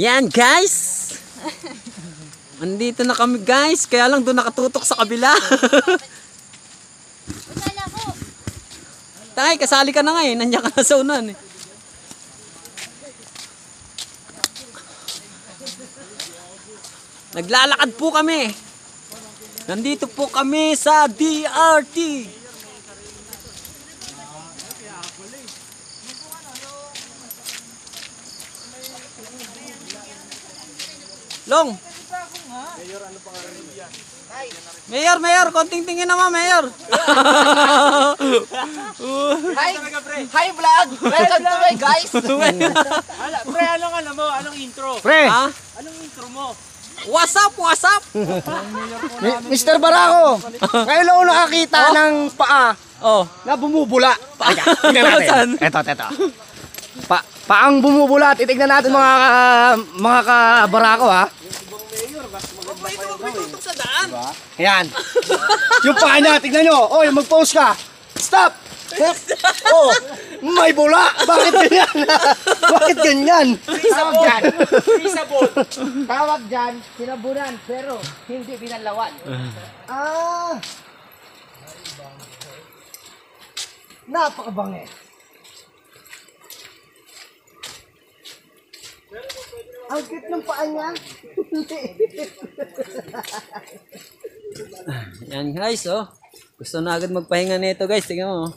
Yan guys. Andito na kami guys. Kaya lang doon nakatutok sa kabila. Tay, kasali ka na nga eh. Nandiyan ka na sa unan eh. Naglalakad po kami. Nandito po kami sa DRT. Long. Mayor, konting tingin naman, Mayor. Hi vlog! Welcome to my guys! Pre, anong intro? Pre! Ha? Anong intro mo? What's up? Mr. Barako! Ngayon lang ako nakakita ng paa Oh. na bumubula. Saan? Eto. Paang bumubula. Titignan natin mga ka-Barako ha. May tutok sa daan. Ayan. Yung paa niya, tignan nyo. Oh, yung mag-pause ka. Stop! Oh, may bula. Bakit ganyan? Bakit ganyan? Tawag dyan. Tawag dyan, sinabunan, pero hindi binalawan. Napakabangit. Ang cute ng paa niya. Yan guys, oh. Gusto na agad magpahinga nito guys. Tingnan mo.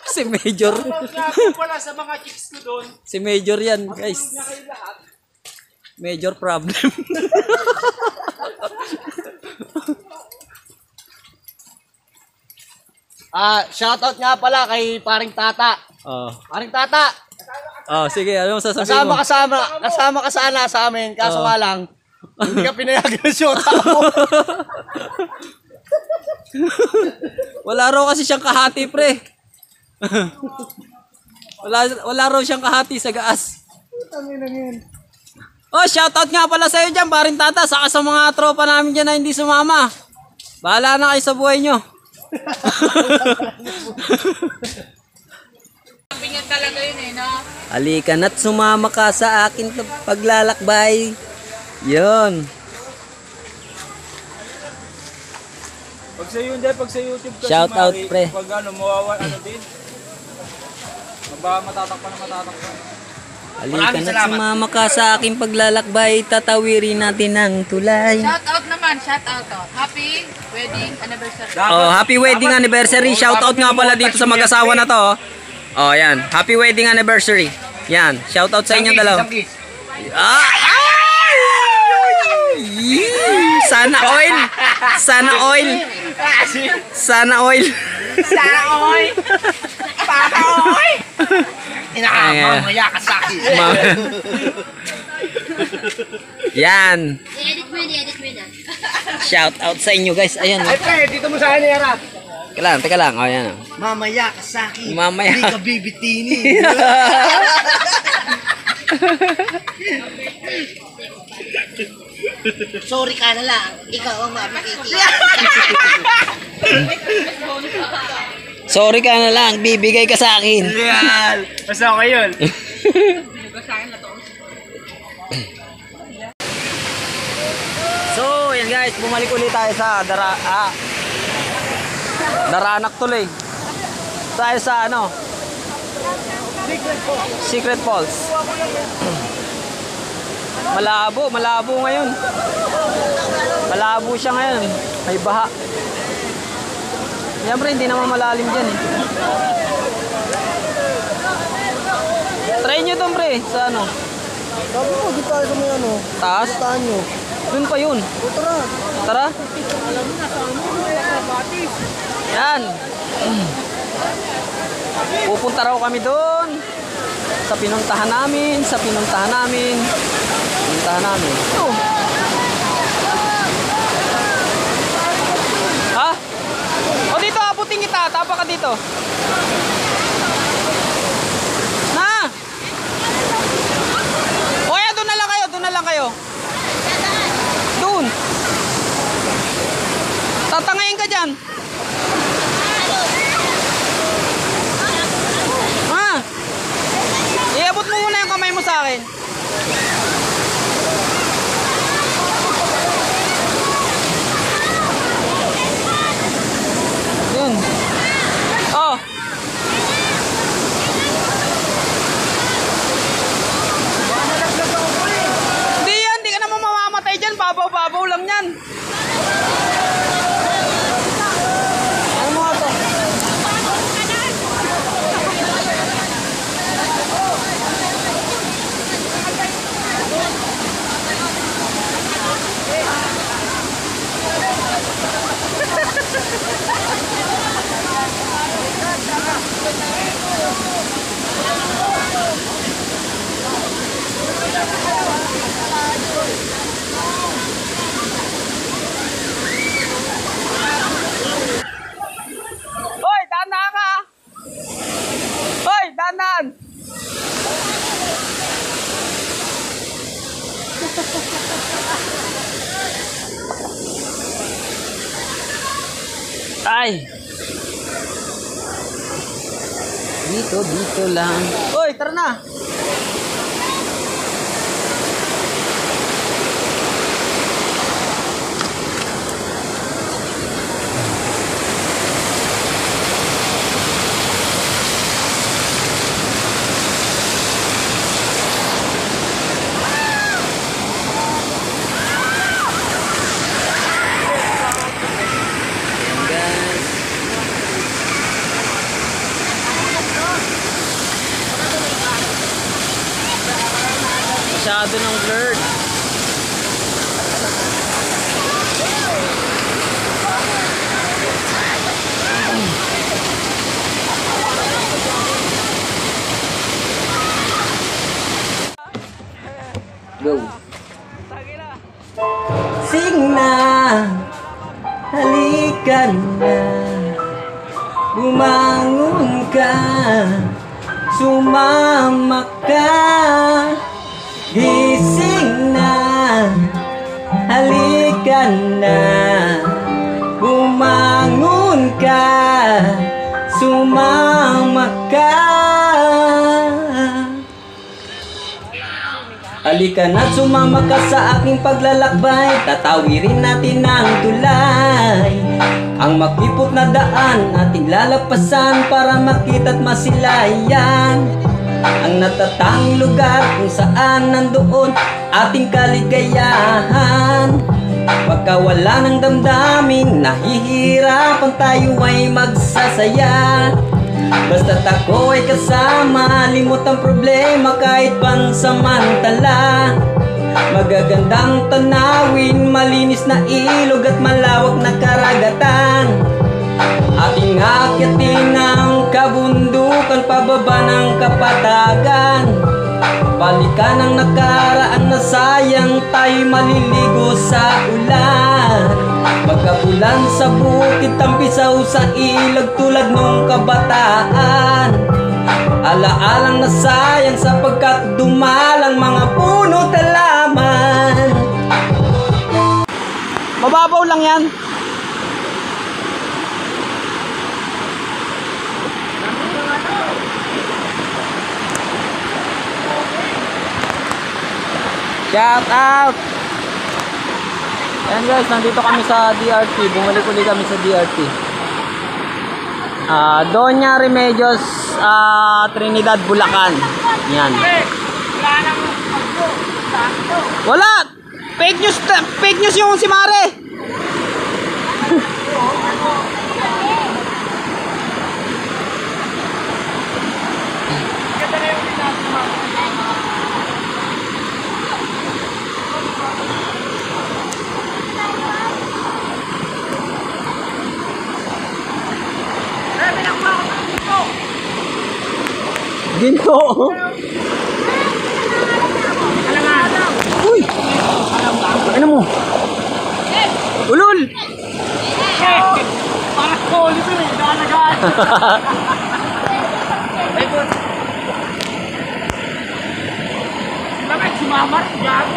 Si Major. Wala sa mga chicks ko doon. Si Major yan guys. Major problem. Shoutout nga pala kay Paring Tata. Oh. Paring Tata, Sige, ano sasabihin mo? kasama ka sana sa amin, kaso nga lang, hindi ka pinayagan ng shota mo. Wala raw kasi siyang kahati, pre. wala raw siyang kahati sa gaas. Oh, shoutout nga pala sa iyo diyan, Paring Tata, saka sa mga tropa namin diyan na hindi sumama. Bahala na kayo sa buhay nyo. Talaga yun eh, no? Halika na't sumama ka sa akin paglalakbay. Yun. Pag sa YouTube kasi Shout out, pre. Pag mawawa din. Matatakpan. Halika na't sumama ka sa akin paglalakbay. Tatawirin natin ang tulay. Shout out naman, shout out to. Happy wedding anniversary. Oh, happy wedding anniversary. Shout out nga pala dito sa mag-asawa na to. Oh, yan. Happy wedding anniversary. Yan. Shout out sa inyong dalawa. Sana oil. Sana oil. Sana oil. Para oy! Mamaya ka sa akin. Yan. I-edit mo na. Shout out sa inyo guys. Ayan. Ay pre, dito mo sa akin iharap. Teka lang. Oh, yan. Mamaya ka sa akin. Mamaya. Hindi ka bibitinin. Sorry ka na lang. Ikaw ang mabibiti. Sorry ka na lang. Bibigay ka sa akin. Yan! Basta okay yun. So, yan guys. Bumalik ulit tayo sa Daranak tuloy. Tayo sa ano? Secret Falls. Malabo ngayon. Malabo siya ngayon. May baha. Siyempre hindi naman malalim dyan eh. Try nyo doon pre, sa ano? Sabi mo, di tayo sa may ano. Taas? Tahan nyo. Doon pa yun. Tara. Tara. Yan. Pupunta raw kami doon. Sa pinuntahan namin. Oh. Ha? O dito, abutin kita. Tapa ka dito. Na! O kaya doon na lang kayo. Doon. Tatangayin ka dyan. Ha? Iabot mo muna yung kamay mo sa akin. kayo dyan, babaw-babaw lang yan. Ano mo nga to? Hoy, dahan ka! Hoy, dahan! Ay! Dito lang. Hoy, tara na! Masyado ng blurred. Go. Sing na, halika na, bumangon ka, sumama ka. Gising na, halika na, bumangon ka, sumama ka. Halika na't sumama ka sa aking paglalakbay, tatawirin natin ang tulay. Ang makipot na daan ating lalapasan para makita't masilayan ang natatanging lugar kung saan nandoon ating kaligayahan. Pagka wala ng damdamin, nahihirapan tayo ay magsasaya. Basta't ako ay kasama, limot ang problema kahit pansamantala. Magagandang tanawin, malinis na ilog at malawak na karagatan. Ating akyatin ang kabundukan, pababa ng kapatagan. Balikan ang nakaraan na sayang, tayo maliligo sa ulan. Pagkabulan sa bukid, tampisaw sa ilog tulad nung kabataan. Alaalang na sayang sapagkat dumalang mga puno talaman. Mababaw lang yan. Shout out! Ayan guys, nandito kami sa DRT. Bumalik ulit kami sa DRT. Doña Remedios, Trinidad, Bulacan. Yan. Wala! Fake news yung si Mare! Ginto. Uy! Ano mo? Ulul! Parang koli ito eh, nakalagaan. Bakit sumamat? Gago.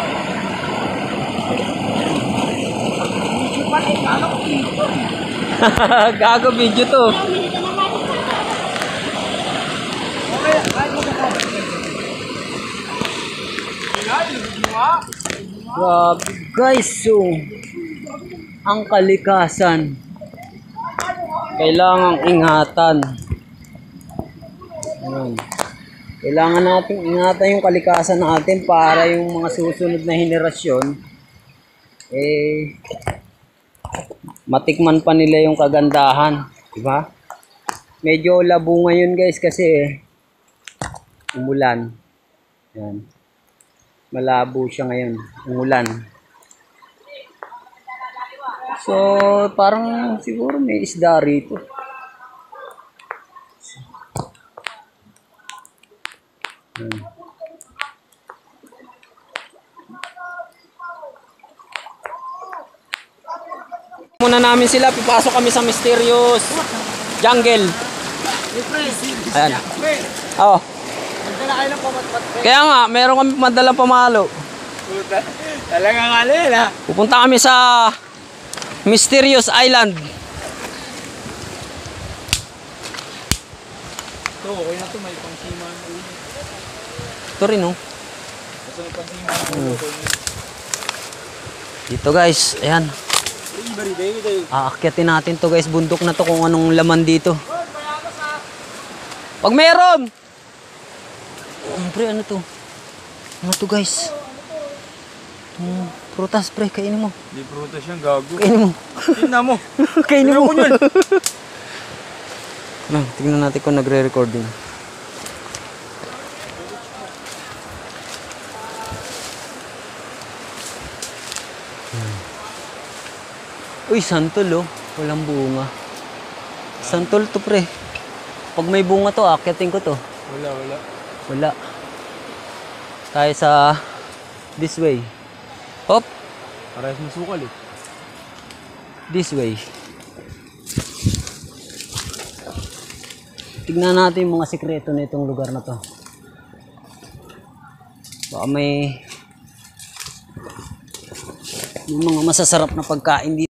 Gago video to. Grabe guys, so ang kalikasan kailangang ingatan. Ayan. Kailangan natin ingatan yung kalikasan natin para yung mga susunod na henerasyon eh matikman pa nila yung kagandahan, di ba? Medyo labo ngayon guys kasi umulan. Yan. Malabo siya ngayon, umulan. So, parang siguro may isda rito. Yan. Muna namin sila, pipasok kami sa mysterious jungle. Ayan. Oh. Kaya nga, meron kami madalang pamalo. Talaga nga rin ha. Pupunta kami sa Mysterious Island. Ito, okay na ito. May pangsiman. Ito rin oh. Basta may pangsiman. Dito guys, ayan. Aakyatin natin to guys, bundok na to kung anong laman dito. Pag meron! Pre, ano to? Ano to guys? Prutas pre, kainin mo. Hindi prutas yan, gago. Kainin mo. Tingnan mo. Kainin mo. Ayoko niyan. Lang, tingnan natin kung nagre-record din. Uy, santol oh. Walang bunga. Santol to pre. Pag may bunga to, akyatin ko to. Wala. Tayo sa this way. Hop. Parehas mo sukal eh. This way. Tignan natin yung mga sikreto na itong lugar na to. Baka may mga masasarap na pagkain dito.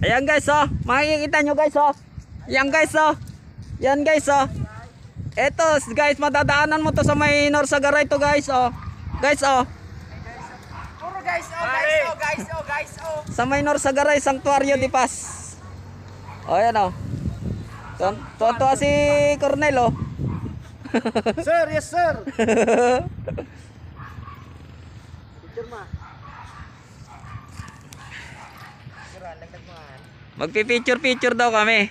Ayan guys oh, makikita nyo guys oh. Ayan guys oh. Yan guys oh. Eto guys, madadaanan mo to sa may Norsagaray to guys oh. Guys oh. Puro guys oh. Sa may Norsagaray Sanctuario de Paz. Oh yan oh. Tuwa si Cornel oh. Sir, yes sir. Magpi-picture daw kami.